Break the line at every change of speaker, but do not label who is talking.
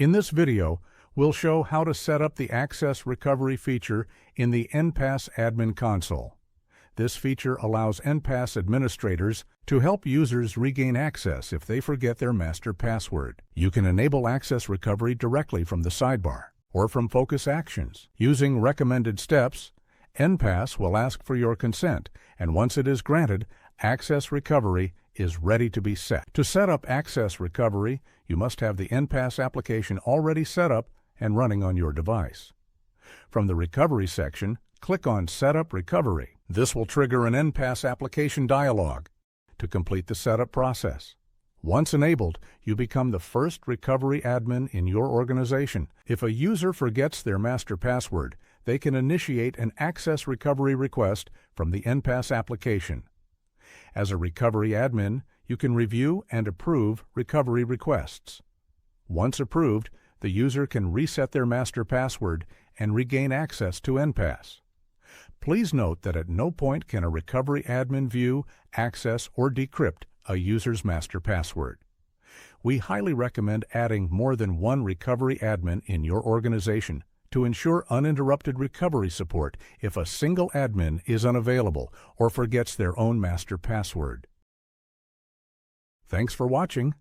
In this video, we'll show how to set up the Access Recovery feature in the Enpass Admin Console. This feature allows Enpass administrators to help users regain access if they forget their master password. You can enable access recovery directly from the sidebar or from Focus Actions. Using recommended steps, Enpass will ask for your consent, and once it is granted, Access Recovery is ready to be set. To set up Access Recovery, you must have the Enpass application already set up and running on your device. From the Recovery section, click on Setup Recovery. This will trigger an Enpass application dialog to complete the setup process. Once enabled, you become the first recovery admin in your organization. If a user forgets their master password, they can initiate an Access Recovery request from the Enpass application. As a recovery admin, you can review and approve recovery requests. Once approved, the user can reset their master password and regain access to Enpass. Please note that at no point can a recovery admin view, access, or decrypt a user's master password. We highly recommend adding more than one recovery admin in your organization to ensure uninterrupted recovery support if a single admin is unavailable or forgets their own master password. Thanks for watching.